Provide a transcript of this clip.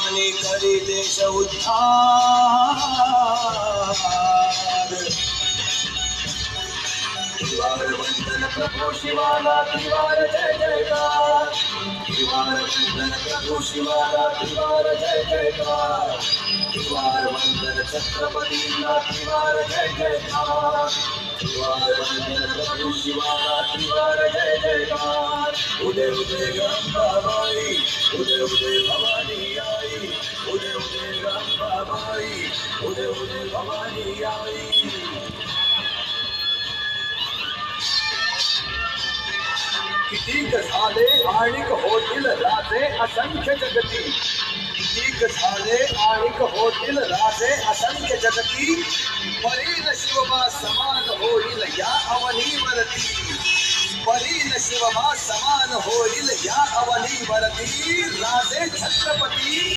आणि करी देश उद्धार त्रिवार वंदन प्रभू शिवाला त्रिवार जय जयकार त्रिवार वंदन प्रभू शिवाला त्रिवार जय जयकार त्रिवार वंदन छत्रपतीला त्रिवार जय जयकार त्रिवार वंदन प्रभू शिवाला त्रिवार जय जयकार उदय उदय गंगाबाई उदय उदय भवानी आई उदय उदय गंगाबाई उदय उदय भवानी आई कितीक झाले आणिक होतील राजे असंख्य जगती कितीक झाले आणिक होतील राजे असंख्य जगती परीन शिवबा समान होईल या अवनीवरती परीन शिवबा समान होईल या अवनीवरती राजे छत्रपती